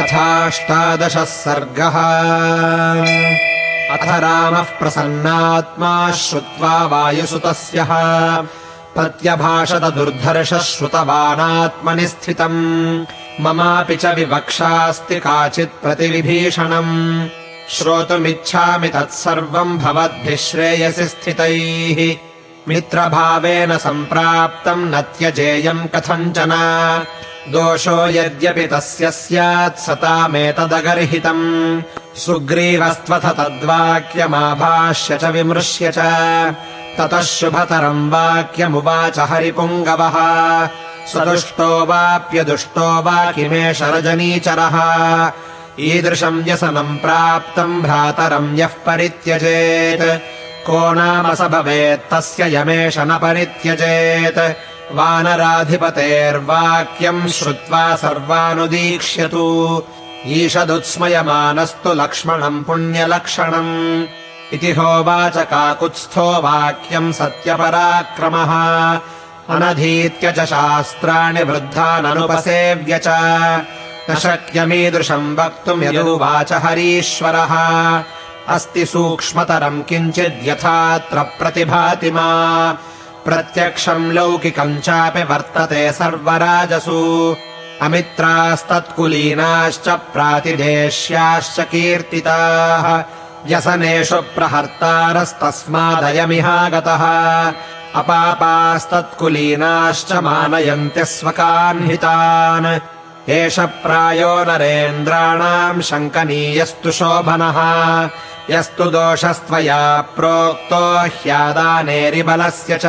अथाष्टादशः सर्गः। अथ रामः प्रसन्नात्मा श्रुत्वा वायुसुतस्यः प्रत्यभाषत दुर्धर्षः श्रुतवानात्मनि स्थितम्। ममापि च विवक्षास्ति काचित् प्रतिविभीषणम्। श्रोतुमिच्छामि तत्सर्वम् भवद्भिः श्रेयसि स्थितैः। मित्रभावेन सम्प्राप्तम् न त्यजेयम् कथञ्चन। दोषो यद्यपि तस्य स्यात् सतामेतदगर्हितम्। सुग्रीवस्त्वथ तद्वाक्यमाभाष्य च विमृश्य च। ततः शुभतरम् वाक्यमुवाच हरिपुङ्गवः। सदुष्टो वाप्यदुष्टो वा किमेष रजनीचरः। ईदृशम् व्यसनम् प्राप्तम् भ्रातरम् यः परित्यजेत्। को नाम स भवेत्तस्य यमेष न परित्यजेत्। वानराधिपतेर्वाक्यम् श्रुत्वा सर्वानुदीक्ष्यतु। ईषदुत्स्मयमानस्तु लक्ष्मणम् पुण्यलक्षणम्। इति होवाच काकुत्स्थो वाक्यम् सत्यपराक्रमः। अनधीत्य च शास्त्राणि वृद्धाननुपसेव्य च। न शक्यमीदृशम् वक्तुम् यदुवाच हरीश्वरः। अस्ति सूक्ष्मतरम् किञ्चिद्यथात्र प्रतिभाति मा। प्रत्यक्षम् लौकिकम् चापि वर्तते सर्वराजसु। अमित्रास्तत्कुलीनाश्च प्रातिदेश्याश्च कीर्तिताः। व्यसनेषु प्रहर्तारस्तस्मादयमिहागतः। अपापास्तत्कुलीनाश्च मानयन्ति स्वकान्हितान्। एष प्रायो नरेन्द्राणाम् शङ्कनीयस्तु शोभनः। यस्तु दोषस्त्वया प्रोक्तो ह्यादानेरिबलस्य च।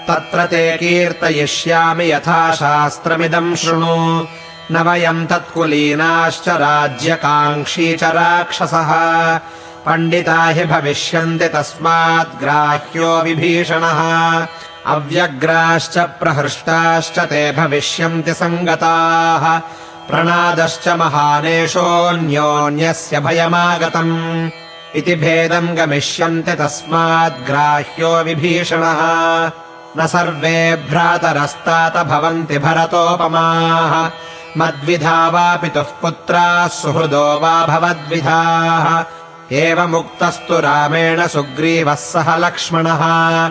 तत्र ते कीर्तयिष्यामि यथा शास्त्रमिदम् शृणु। न वयम् तत्कुलीनाश्च राज्यकाङ्क्षी च राक्षसः। पण्डिता हि भविष्यन्ति तस्माद्ग्राह्यो विभीषणः। अव्यग्राश्च प्रहृष्टाश्च ते भविष्यन्ति सङ्गताः। प्रणादश्च महानेशोऽन्योन्यस्य भयमागतम्। इति भेदम् गमिष्यन्ति तस्माद्ग्राह्यो विभीषणः। न सर्वे भ्रातरस्तात भवन्ति भरतोपमाः। मद्विधा वा पितुः पुत्राः सुहृदो वा भवद्विधाः। एवमुक्तस्तु रामेण सुग्रीवः सह लक्ष्मणः।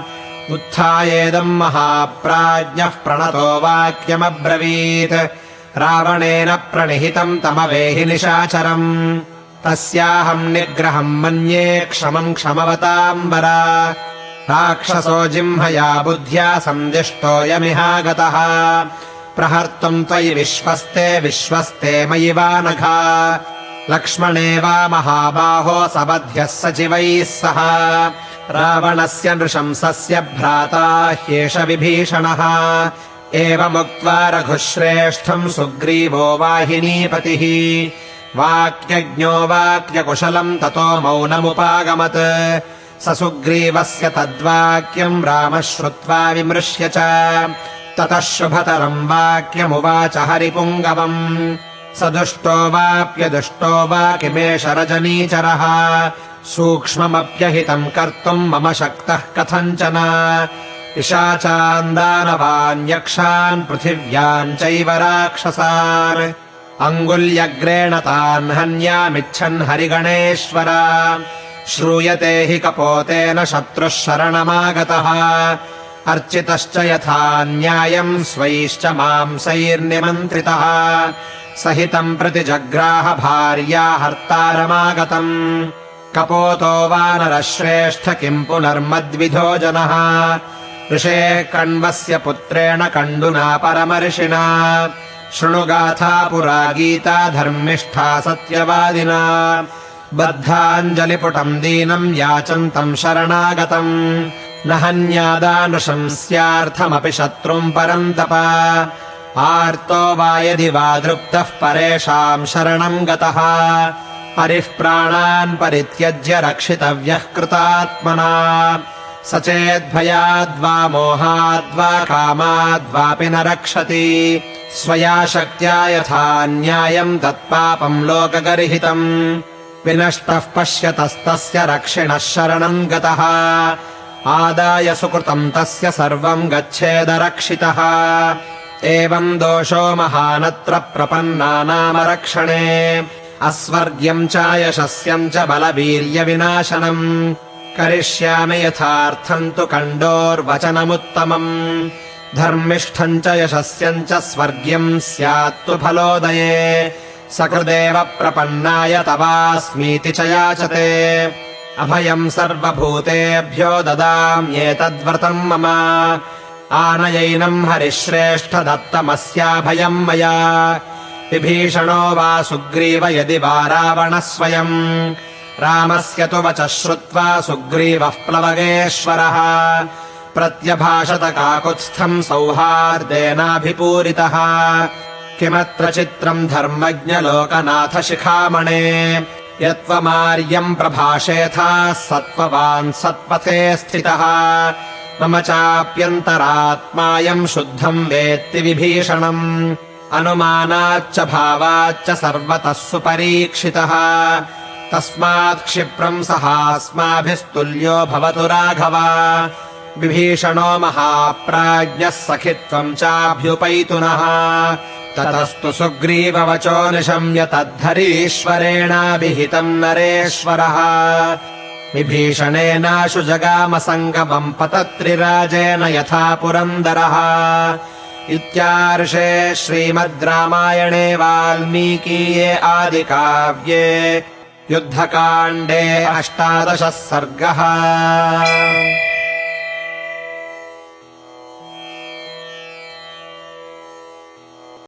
उत्थायेदम् महाप्राज्ञः प्रणतो वाक्यमब्रवीत्। रावणेन प्रणिहितम् तमवेहि निशाचरम्। तस्याहम् निग्रहम् मन्ये क्षमम् क्षमवताम्बर। राक्षसो जिह्मया बुद्ध्या सन्दिष्टोऽयमिहागतः। प्रहर्तुम् त्वयि विश्वस्ते विश्वस्ते मयि वानघा। लक्ष्मणे वा महाबाहो सबध्यः सचिवैः सह। रावणस्य नृशंसस्य भ्राता ह्येष विभीषणः। एवमुक्त्वा रघुश्रेष्ठम् सुग्रीवो वाहिनीपतिः। वाक्यज्ञो वाक्यकुशलम् ततो मौनमुपागमत्। स सुग्रीवस्य तद्वाक्यम् रामः श्रुत्वा विमृश्य च। ततः शुभतरम् वाक्यमुवाच हरिपुङ्गवम्। स दुष्टो वाप्यदुष्टो वा किमेष रजनीचरः। सूक्ष्ममप्यहितम् कर्तुम् मम शक्तः कथञ्चन। पिशाचान् दानवान् यक्षान् पृथिव्याम् चैव राक्षसान्। अङ्गुल्यग्रेण तान् हन्यामिच्छन् हरिगणेश्वर। श्रूयते हि कपोतेन शत्रुः शरणमागतः। अर्चितश्च यथा न्यायम् स्वैश्च मांसैर्निमन्त्रितः। सहितम् प्रति जग्राह भार्या हर्तारमागतम्। कपोतो वानरश्रेष्ठ किम् पुनर्मद्विधो जनः। ऋषेः कण्वस्य पुत्रेण कण्डुना परमर्षिणा। शृणुगाथा पुरा गीता धर्मिष्ठा सत्यवादिना। बद्धाञ्जलिपुटम् दीनम् याचन्तम् शरणागतम्। न हन्यादानुशंस्यार्थमपि शत्रुम् परन्तप। आर्तो वा यदि वा दृप्तः परेषाम् शरणम् गतः। हरिः प्राणान् परित्यज्य रक्षितव्यः कृतात्मना। स चेद्भयाद्वा मोहाद्वा कामाद्वापि न रक्षति। स्वया शक्त्या यथा न्यायम् तत्पापम् लोकगर्हितम्। विनष्टः पश्यतस्तस्य रक्षिणः शरणम् गतः। आदाय सुकृतम् तस्य सर्वम् गच्छेदरक्षितः। एवम् दोषो महानत्र प्रपन्नानामरक्षणे अस्वर्ग्यम् च यशस्यम् च बलवीर्यविनाशनम् करिष्यामि यथार्थम् तु कण्डोर्वचनमुत्तमम् धर्मिष्ठम् च यशस्यम् च स्वर्ग्यम् स्यात्तु फलोदये सकृदेव प्रपन्नाय तवास्मीति च याचते अभयम् सर्वभूतेभ्यो ददाम्येतद्व्रतम् मम आनयैनम् हरिश्रेष्ठ दत्तमस्याभयम् मया विभीषणो वा सुग्रीव यदि वा रावणः स्वयम् रामस्य तु वचः श्रुत्वा सुग्रीवः प्लवगेश्वरः प्रत्यभाषत काकुत्स्थम् सौहार्देनाभिपूरितः किमत्र चित्रम् धर्मज्ञलोकनाथ शिखामणे यत्त्वमार्यम् प्रभाषेथाः सत्त्ववान् सत्पथे स्थितः मम चाप्यन्तरात्मायम् शुद्धम् वेत्ति विभीषणम् अनुमानाच्च भावाच्च सर्वतः सुपरीक्षितः तस्मात् क्षिप्रम् सहास्माभिस्तुल्यो भवतु राघव विभीषणो महाप्राज्ञः सखित्वम् चाभ्युपैतुनः ततस्तु सुग्रीववचो निशम्य तद्धरीश्वरेणाभिहितम् नरेश्वरः विभीषणेनाशु जगामसङ्गमम् पतत्रिराजेन यथा पुरन्दरः इत्यार्षे श्रीमद् रामायणे वाल्मीकीये आदिकाव्ये युद्धकाण्डे 18 सर्गः।